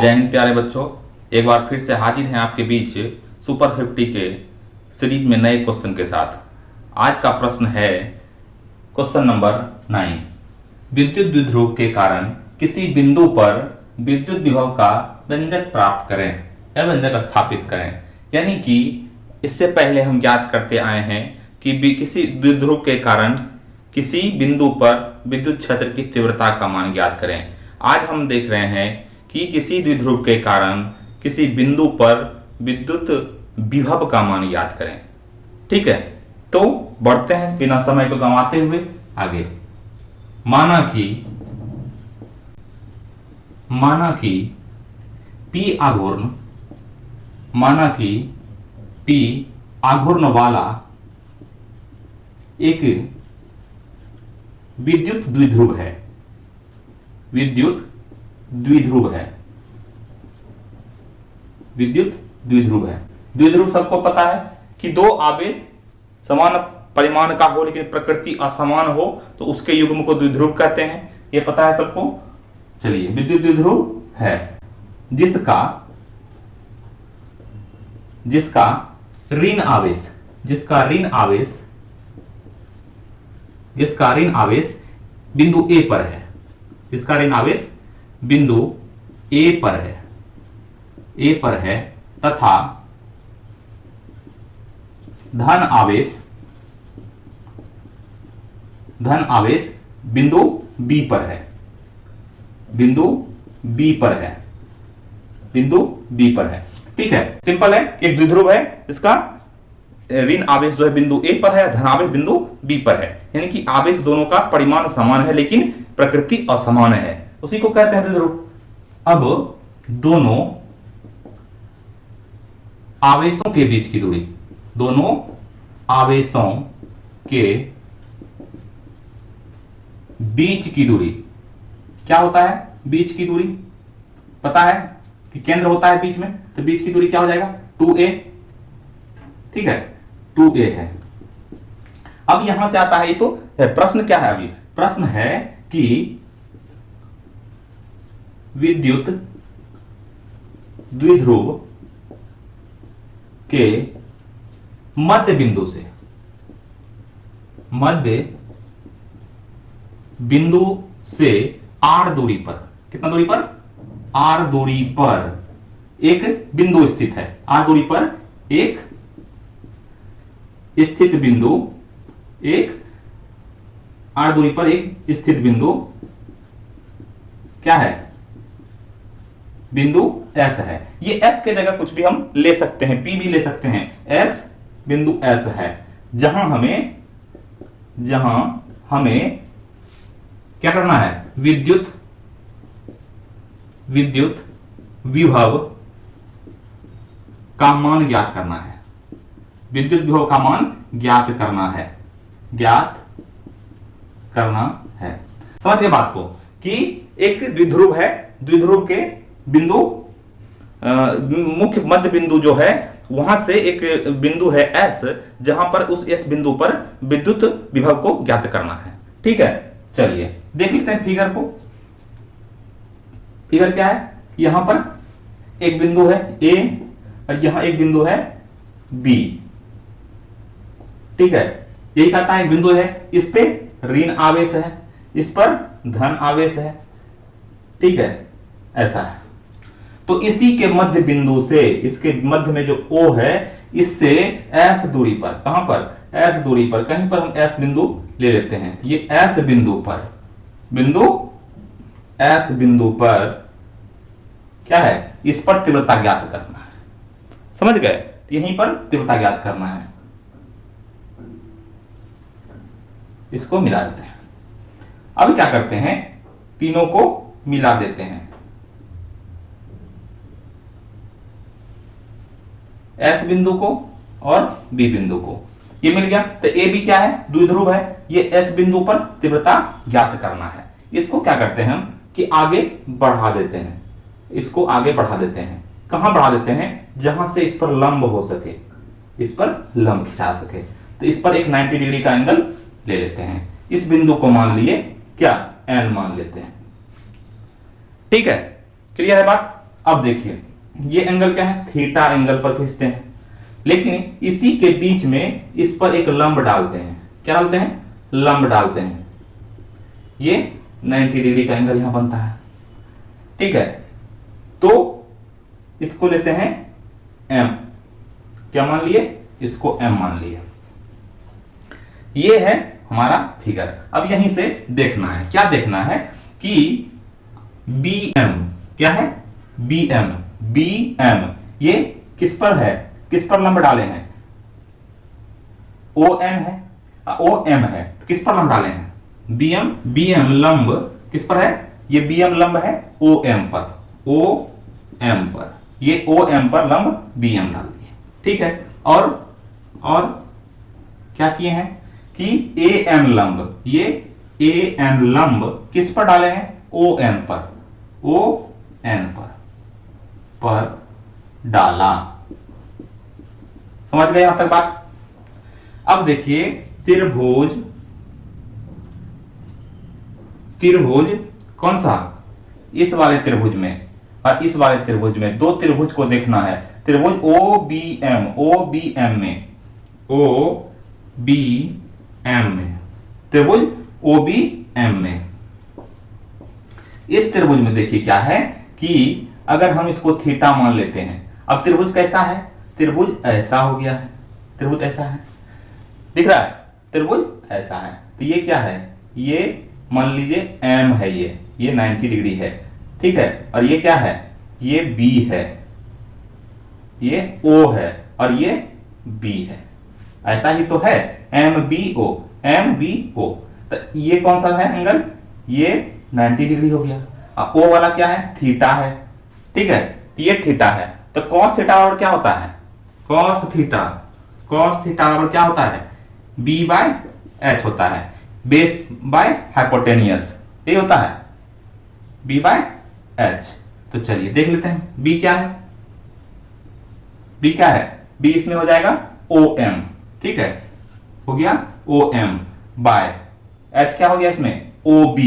जय हिंद प्यारे बच्चों, एक बार फिर से हाजिर हैं आपके बीच सुपर 50 के सीरीज में नए क्वेश्चन के साथ। आज का प्रश्न है क्वेश्चन नंबर 9। विद्युत द्विध्रुव के कारण किसी बिंदु पर विद्युत विभव का व्यंजक प्राप्त करें या व्यंजक स्थापित करें। यानी कि इससे पहले हम ज्ञात करते आए हैं कि किसी द्विध्रुव के कारण किसी बिंदु पर विद्युत क्षेत्र की तीव्रता का मान ज्ञात करें। आज हम देख रहे हैं कि किसी द्विध्रुव के कारण किसी बिंदु पर विद्युत विभव का मान ज्ञात करें। ठीक है, तो बढ़ते हैं बिना समय को गंवाते हुए आगे। माना कि P आघूर्ण वाला एक विद्युत द्विध्रुव है। विद्युत द्विध्रुव है। द्विध्रुव सबको पता है कि दो आवेश समान परिमाण का हो लेकिन प्रकृति असमान हो तो उसके युग्म को द्विध्रुव कहते हैं। ये पता है सबको। चलिए, विद्युत द्विध्रुव है जिसका ऋण आवेश बिंदु ए पर है। जिसका ऋण आवेश बिंदु ए पर है तथा धन आवेश बिंदु बी पर है। ठीक है, सिंपल है कि एक द्विध्रुव है इसका ऋण आवेश जो है बिंदु ए पर है, धन आवेश बिंदु बी पर है। यानी कि आवेश दोनों का परिमाण समान है लेकिन प्रकृति असमान है, उसी को कहते हैं द्विध्रुव। अब दोनों आवेशों के बीच की दूरी, क्या होता है? बीच की दूरी पता है कि केंद्र होता है बीच में, तो बीच की दूरी क्या हो जाएगा? 2a। ठीक है, 2a है। अब यहां से आता है, ये तो प्रश्न क्या है? अभी प्रश्न है कि विद्युत द्विध्रुव के मध्य बिंदु से r दूरी पर, कितना दूरी पर? r दूरी पर एक बिंदु स्थित है। r दूरी पर एक स्थित बिंदु क्या है? बिंदु S है। ये S के जगह कुछ भी हम ले सकते हैं, P भी ले सकते हैं। S बिंदु S है जहां हमें क्या करना है? विद्युत विभव का मान ज्ञात करना है। विद्युत विभव का मान ज्ञात करना है। समझिए बात को कि एक द्विध्रुव है, द्विध्रुव के बिंदु मुख्य मध्य बिंदु जो है वहां से एक बिंदु है S, जहां पर उस S बिंदु पर विद्युत विभव को ज्ञात करना है। ठीक है, चलिए देख लेते हैं फिगर को। फिगर क्या है? यहां पर एक बिंदु है A और यहां एक बिंदु है B। ठीक है, यही कहता है एक बिंदु है, इस पे ऋण आवेश है, इस पर धन आवेश है। ठीक है, ऐसा है। तो इसी के मध्य बिंदु से, इसके मध्य में जो O है, इससे S दूरी पर, कहां पर? S दूरी पर, कहीं पर हम S बिंदु ले लेते हैं। ये S बिंदु पर क्या है? इस पर तीव्रता ज्ञात करना है। समझ गए? तो यहीं पर तीव्रता ज्ञात करना है। इसको मिला देते हैं। अब क्या करते हैं? तीनों को मिला देते हैं। S बिंदु को और B बिंदु को, ये मिल गया। तो A भी क्या है? द्विध्रुव है। ये S बिंदु पर तीव्रता ज्ञात करना है। इसको क्या करते हैं हम कि आगे बढ़ा देते हैं। इसको आगे बढ़ा देते हैं। कहां बढ़ा देते हैं? जहां से इस पर लंब हो सके, इस पर लंब खिंचा सके। तो इस पर एक 90 डिग्री का एंगल ले लेते हैं। इस बिंदु को मान लिए क्या? N मान लेते हैं। ठीक है, क्लियर है बात? अब देखिए ये एंगल क्या है, थीटा एंगल पर खींचते हैं, लेकिन इसी के बीच में इस पर एक लंब डालते हैं। क्या डालते हैं, लंब डालते हैं। ये 90 डिग्री का एंगल यहां बनता है। ठीक है, तो इसको लेते हैं m। क्या मान लिए, इसको m मान लिए। ये है हमारा फिगर। अब यहीं से देखना है, क्या देखना है कि BM क्या है, BM ये किस पर है, किस पर लंब डाले हैं, ON है, OM है, तो किस पर लंब डाले हैं, BM लंब किस पर है, ये BM लंब है OM पर, ये OM पर लंब BM डाल दिए। ठीक है, और क्या किए हैं कि AN लंब, ये AN लंब किस पर डाले हैं, ON पर डाला। समझ गए यहां तक बात। अब देखिए त्रिभुज कौन सा, इस वाले त्रिभुज में और इस वाले त्रिभुज में, दो त्रिभुज को देखना है। त्रिभुज OBM में, त्रिभुज OBM में, इस त्रिभुज में देखिए क्या है कि अगर हम इसको थीटा मान लेते हैं, अब त्रिभुज कैसा है, त्रिभुज ऐसा हो गया है, त्रिभुज ऐसा है, दिख रहा है, त्रिभुज ऐसा है, तो ये क्या है, ये मान लीजिए M है, ये 90 डिग्री है। ठीक है, और ये क्या है, ये B है, ये O है और ये B है। ऐसा ही तो है, MBO। तो ये कौन सा है एंगल, ये 90 डिग्री हो गया। O वाला क्या है, थीटा है। ठीक है, ये थीटा है, तो cos थीटा बराबर क्या होता है, cos थीटा बराबर क्या होता है, B/H होता है, बेस बाय हाइपोटेनियस, ये होता है B/H। तो चलिए देख लेते हैं B क्या है, B क्या है, B इसमें हो जाएगा OM। ठीक है, हो गया OM बाय H क्या हो गया इसमें, OB।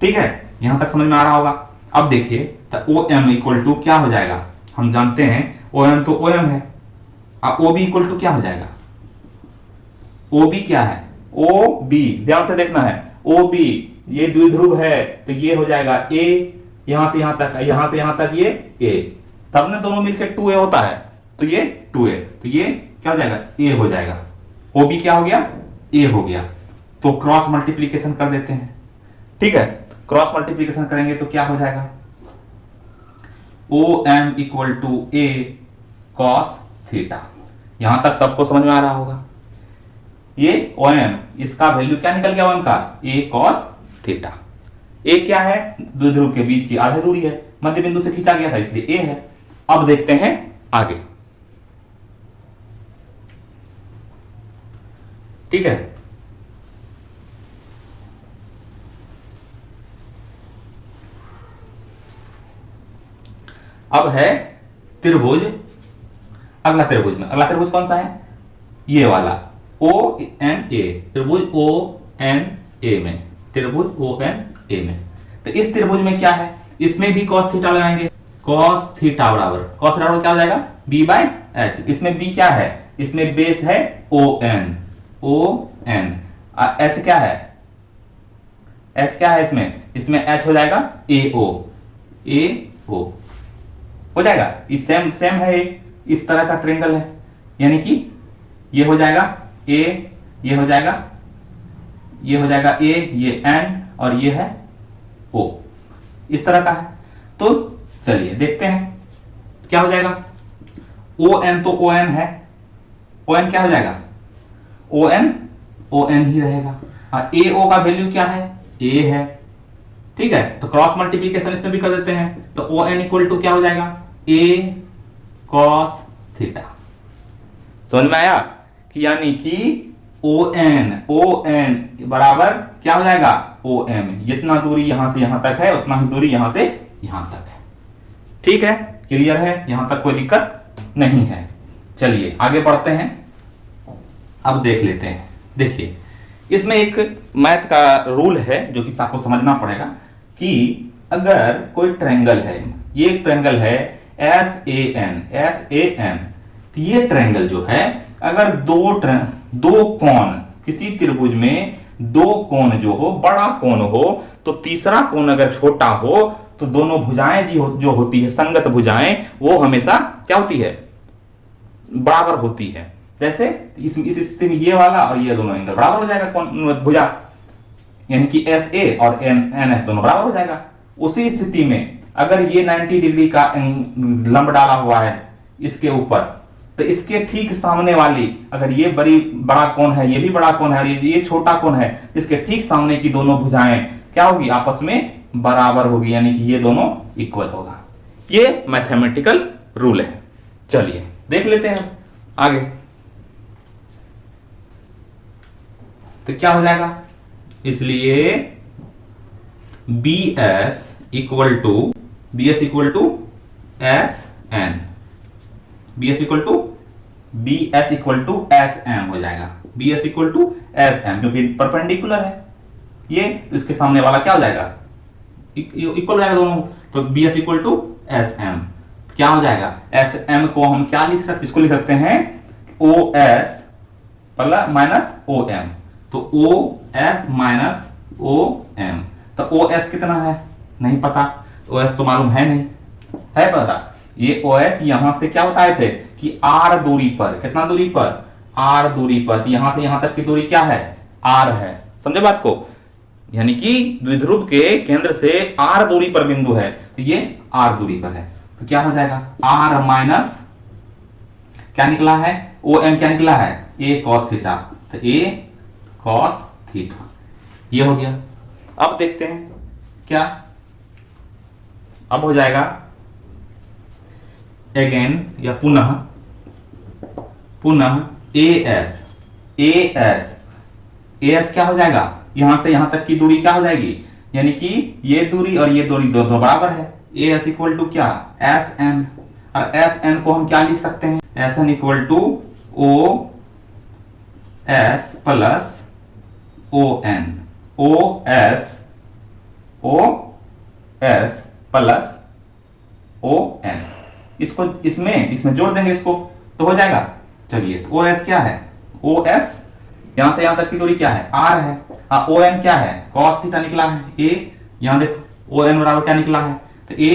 ठीक है, यहां तक समझ में आ रहा होगा। अब देखिए तो OM इक्वल टू क्या हो जाएगा, हम जानते हैं OM तो OM है, अब OB इक्वल टू क्या हो जाएगा, OB क्या है, OB ध्यान से देखना है, OB ये द्विध्रुव है, तो ये हो जाएगा A, यहां से यहां तक ये A, तब ना दोनों मिलकर 2A होता है, तो ये 2A, तो ये क्या हो जाएगा, A हो जाएगा। OB क्या हो गया, A हो गया। तो क्रॉस मल्टीप्लीकेशन कर देते हैं। ठीक है, क्रॉस मल्टीप्लीकेशन करेंगे तो क्या हो जाएगा, OM equal to A cos theta. यहां तक सबको समझ में आ रहा होगा। ये OM, इसका वैल्यू क्या निकल गया OM का, A cos थीटा। A क्या है, द्विध्रुव के बीच की आधी दूरी है, मध्य बिंदु से खींचा गया था इसलिए A है। अब देखते हैं आगे। ठीक है, अब है त्रिभुज, अगला त्रिभुज कौन सा है, ये वाला ONA, त्रिभुज ONA में, तो इस त्रिभुज में क्या है, इसमें भी cos थीटा लगाएंगे। cos थीटा बराबर क्या हो जाएगा, B/H। इसमें B क्या है, इसमें बेस है ON, H क्या है, इसमें H हो जाएगा AO हो जाएगा। इस सेम है, इस तरह का ट्रायंगल है, यानी कि ये हो जाएगा A, ये हो जाएगा A, ये N और ये है O, इस तरह का है। तो चलिए देखते हैं क्या हो जाएगा, ON तो ON है, ON क्या हो जाएगा, ON ही रहेगा, और AO का वैल्यू क्या है, A है। ठीक है, तो क्रॉस मल्टीप्लीकेशन इसमें भी कर देते हैं, तो ON इक्वल टू क्या हो जाएगा, A cos थीटा। समझ में आया कि यानी कि ON बराबर क्या हो जाएगा, OM, जितना दूरी यहां से यहां तक है उतना ही दूरी यहां से यहां तक है। ठीक है, क्लियर है, यहां तक कोई दिक्कत नहीं है। चलिए आगे बढ़ते हैं, अब देख लेते हैं। देखिए इसमें एक मैथ का रूल है जो कि आपको समझना पड़ेगा कि अगर कोई ट्रायंगल है, ये एक ट्रायंगल है एस ए एन, तो ये ट्रायंगल जो है अगर दो कोण, किसी त्रिभुज में दो कोण जो हो, बड़ा कोण हो, तो तीसरा कोण अगर छोटा हो तो दोनों भुजाएं जो होती है, संगत भुजाएं, वो हमेशा क्या होती है, बराबर होती है। जैसे इस स्थिति में ये वाला और ये दोनों एंगल बराबर हो जाएगा, भुजा यानी कि एस ए और एन एस दोनों बराबर हो जाएगा। उसी स्थिति में अगर ये 90 डिग्री का लंब डाला हुआ है इसके ऊपर, तो इसके ठीक सामने वाली, अगर ये बड़ा कोण है, ये भी बड़ा कोण है और ये छोटा कोण है, इसके ठीक सामने की दोनों भुजाएं क्या होगी, आपस में बराबर होगी, यानी कि ये दोनों इक्वल होगा। ये मैथमेटिकल रूल है। चलिए देख लेते हैं आगे। तो क्या हो जाएगा, इसलिए B S equal to S N, B S equal to S M हो जाएगा, B S equal to S M, क्योंकि परपेंडिकुलर है ये, तो इसके सामने वाला क्या हो जाएगा, इक्वल हो जाएगा दोनों। तो B S equal to S M क्या हो जाएगा, एस एम को हम क्या लिख सकते, इसको लिख सकते हैं O S plus minus O M, तो O S minus O M. तो ओ एस कितना है नहीं पता, ओ एस तो मालूम है नहीं, है पता, ये ओ एस यहां से क्या बताए थे कि आर दूरी पर, कितना दूरी पर, आर दूरी पर, यहां से यहां तक की दूरी क्या है, आर है, समझे बात को, यानी कि द्विध्रुव के केंद्र से आर दूरी पर बिंदु है, तो ये आर दूरी पर है, तो क्या हो जाएगा आर माइनस क्या निकला है, ओ एम क्या निकला है, ए कॉस थीटा, तो ए कॉस थीटा, ये हो गया। अब देखते हैं क्या, अब हो जाएगा अगेन या पुनः ए एस क्या हो जाएगा, यहां से यहां तक की दूरी क्या हो जाएगी, यानी कि ये दूरी और ये दूरी दोनों बराबर है, ए एस इक्वल टू क्या, एस एन, और एस एन को हम क्या लिख सकते हैं, S N equal to O S plus O N, O S plus O N, इसको इसमें जोड़ देंगे इसको, तो हो जाएगा। चलिए तो ओ एस क्या है, ओ एस यहां से यहां तक की दूरी क्या है, आर है, ओ एन क्या है, कॉस थीटा निकला है, ए यहां देखो ओ एन बराबर क्या निकला है, तो ए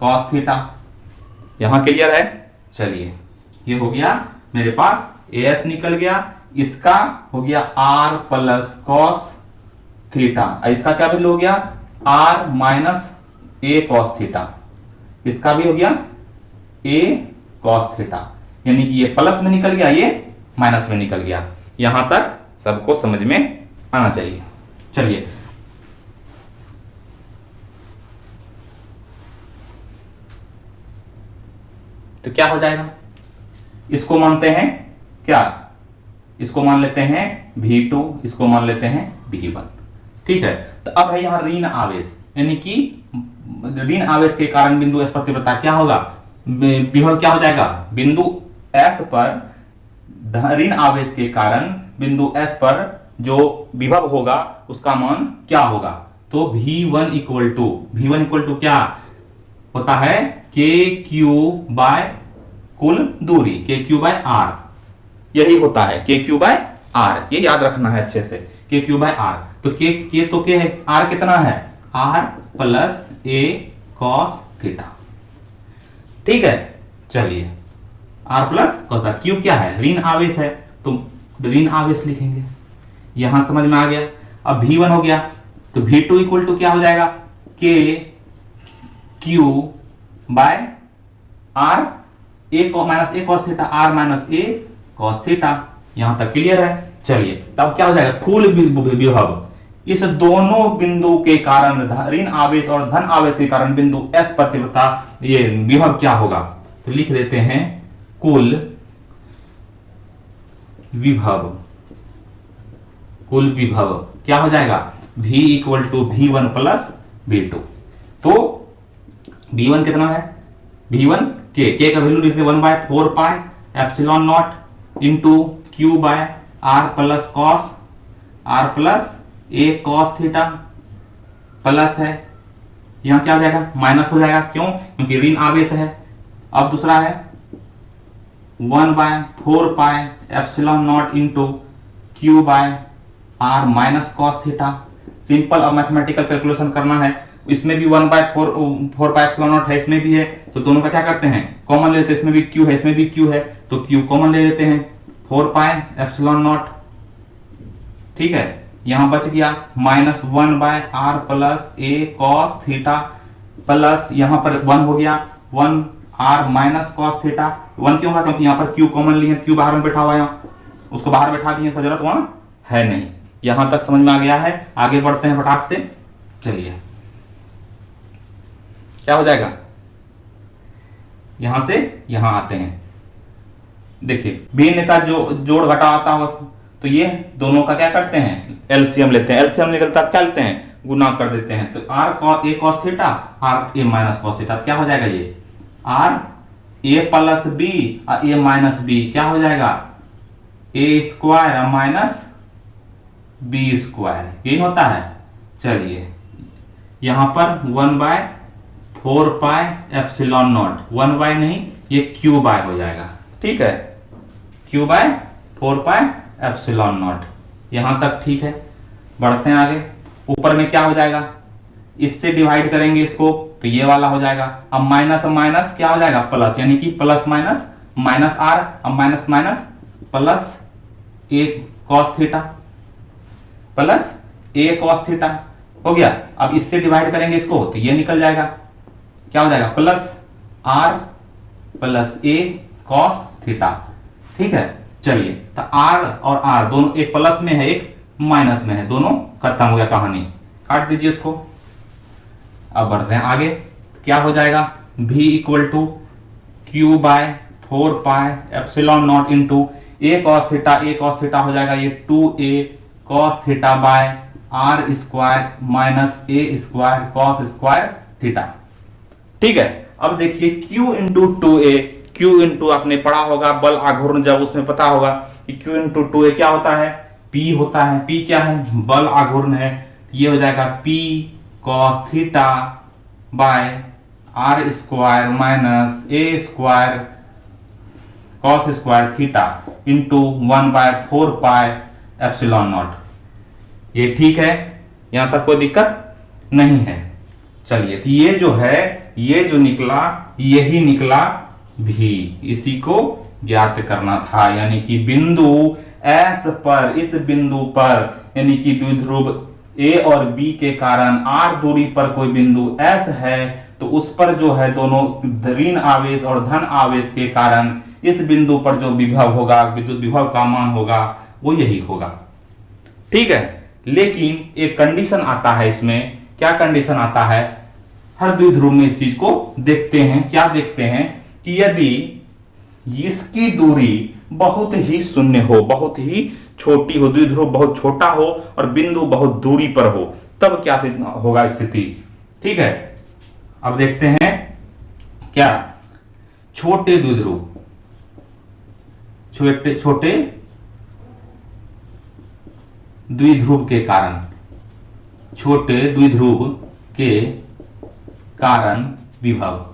कॉस थीटा, यहां क्लियर है। चलिए ये हो गया मेरे पास, ए एस निकल गया, इसका हो गया आर प्लस कॉस थीटा, इसका क्या वैल्यू हो गया, R minus A cos theta, इसका भी हो गया ए कॉस थीटा, यानी कि ये प्लस में निकल गया, ये माइनस में निकल गया। यहां तक सबको समझ में आना चाहिए। चलिए तो क्या हो जाएगा, इसको मानते हैं क्या, इसको मान लेते हैं V2, इसको मान लेते हैं V1, ठीक है। तो अब है यहां ऋण आवेश, यानी कि ऋण आवेश के कारण बिंदु S पर तीव्रता क्या होगा, विभव क्या हो जाएगा, बिंदु S पर ऋण आवेश के कारण बिंदु S पर जो विभव होगा उसका मान क्या होगा, तो V1 इक्वल टू क्या होता है, KQ बाय कुल दूरी, KQ बाय R, यही होता है KQ बाय R, ये याद रखना है अच्छे से, KQ बाय R। तो K तो क्या है, R कितना है, R plus A cos theta, ठीक है। चलिए R प्लस होता, Q क्या है, ऋण आवेश है, तो ऋण आवेश लिखेंगे, यहां समझ में आ गया। अब V1 हो गया, तो V2 इक्वल टू क्या हो जाएगा, K Q by R A minus A cos theta, R minus A cos theta, यहां तक क्लियर है। चलिए तब क्या हो जाएगा, कुल विभव इस दोनों बिंदु के कारण, ऋण आवेश और धन आवेश के कारण बिंदु S पर तीव्रता, ये विभव क्या होगा, तो लिख देते हैं कुल विभव क्या हो जाएगा, V equal to V1 plus V2। तो V1 कितना है, V1 K का वैल्यू लिखते 1/4 pi epsilon naught into Q by R plus A cos theta plus है यहाँ क्या हो जाएगा, माइनस हो जाएगा, क्यों, क्योंकि ऋण आवेश है। अब दूसरा है 1/4πε0 into q by r minus cos theta. Simple अब मैथमेटिकल कैलकुलेशन करना है, इसमें भी 1/4πε0 है, इसमें भी है, तो दोनों का क्या करते हैं, कॉमन ले लेते हैं। इसमें भी क्यू है, इसमें भी क्यू है, तो क्यू कॉमन ले लेते हैं, 4πε0, ठीक है। यहां बच गया -1/r plus A cos theta plus यहां पर 1 हो गया 1r माइनस कॉस थीटा। 1 क्यों होगा, क्योंकि यहां पर क्यू कॉमन लिए, क्यू बाहर में बैठा हुआ है, यहाँ उसको बाहर बैठा दिए, इसका जरूरत वहां है नहीं। यहां तक समझ में आ गया है, आगे बढ़ते हैं फटाक से। चलिए क्या हो जाएगा, यहां से यहां आते हैं। देखिए भिन्न का जो जोड़ घटा आता है, तो ये दोनों का क्या करते हैं, एलसीएम लेते हैं। एलसीएम निकलता है क्या लेते हैं, गुना कर देते हैं। तो R A cos theta R A minus cos theta, क्या हो जाएगा, ये आर ए प्लस बी और ए माइनस बी क्या हो जाएगा, ए स्क्वायर माइनस बी स्क्वायर, यही होता है। चलिए यहां पर 1/4πε0, 1 बाय नहीं, ये क्यू बाय हो जाएगा, ठीक है, क्यू बाय 4πε0। यहां तक ठीक है, बढ़ते हैं आगे। ऊपर में क्या हो जाएगा, इससे डिवाइड करेंगे इसको, तो ये वाला हो जाएगा। अब माइनस क्या हो जाएगा, प्लस, यानी कि प्लस माइनस माइनस आर, अब minus minus plus A cos theta plus A cos theta हो गया। अब इससे डिवाइड करेंगे इसको, तो ये निकल जाएगा, क्या हो जाएगा, plus R plus A cos theta, ठीक है। चलिए तो आर और आर दोनों, एक प्लस में है एक माइनस में है, दोनों खत्म हो गया, कहानी काट दीजिए इसको। अब बढ़ते हैं आगे, क्या हो जाएगा, v equal to q by 4πε0 into a cos theta हो जाएगा ये 2a cos theta by r square minus a square cos square theta, ठीक है। अब देखिए q into 2a, q into आपने पढ़ा होगा बल आघूर्ण, जब उसमें पता होगा कि q इंटू 2a क्या होता है, p होता है। p क्या है, बल आघूर्ण है, ये हो जाएगा p cos theta by r square minus a square cos square theta into 1/4πε0। ये ठीक है, यहां तक कोई दिक्कत नहीं है। चलिए तो ये जो है, ये जो निकला यही निकला भी, इसी को ज्ञात करना था। यानी कि बिंदु S पर, इस बिंदु पर, यानी कि द्विध्रुव A और B के कारण R दूरी पर कोई बिंदु S है, तो उस पर जो है दोनों ऋण आवेश और धन आवेश के कारण इस बिंदु पर जो विभव होगा, विद्युत विभव का मान होगा, वो यही होगा, ठीक है। लेकिन एक कंडीशन आता है इसमें, क्या कंडीशन आता है, हर द्विध्रुव में इस चीज को देखते हैं। क्या देखते हैं कि यदि इसकी दूरी बहुत ही शून्य हो, बहुत ही छोटी हो, द्विध्रुव बहुत छोटा हो और बिंदु बहुत दूरी पर हो, तब क्या होगा स्थिति, ठीक है। अब देखते हैं क्या, छोटे द्विध्रुव, छोटे द्विध्रुव के कारण, छोटे द्विध्रुव के कारण विभव,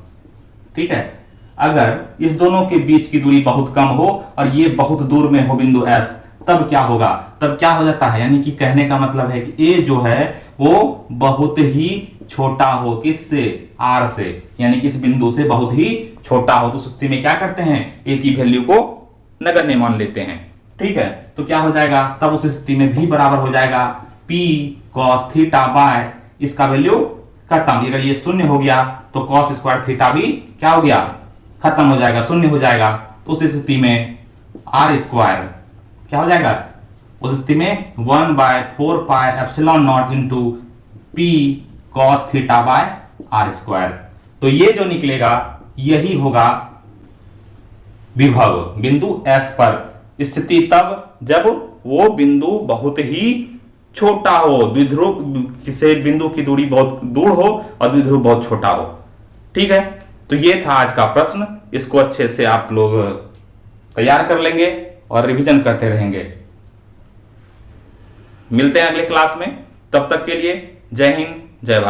ठीक है। अगर इस दोनों के बीच की दूरी बहुत कम हो और ये बहुत दूर में हो बिंदु S, तब क्या होगा, तब क्या हो जाता है, यानी कि कहने का मतलब है कि A जो है वो बहुत ही छोटा हो, किससे, R से, यानी कि इस बिंदु से बहुत ही छोटा हो, तो उस स्थिति में क्या करते हैं, A की वैल्यू को नगण्य मान लेते हैं, ठीक है। तो क्या हो जाएगा, तब उस स्थिति में भी बराबर हो जाएगा P cos थीटा बाय, इसका वैल्यू खत्म, अगर ये शून्य हो गया तो cos स्क्वायर थीटा भी क्या हो गया, खत्म हो जाएगा, शून्य हो जाएगा। तो उस स्थिति में R स्क्वायर क्या हो जाएगा, उस स्थिति में 1/4πε0 into P cos theta by R square. तो ये जो निकलेगा यही होगा विभव बिंदु S पर। स्थिति तब जब वो बिंदु बहुत ही छोटा हो, द्विध्रुव से बिंदु की दूरी बहुत दूर हो और द्विध्रुव बहुत छोटा हो, ठीक है। तो ये था आज का प्रश्न, इसको अच्छे से आप लोग तैयार कर लेंगे और रिवीजन करते रहेंगे। मिलते हैं अगले क्लास में, तब तक के लिए जय हिंद, जय भारत।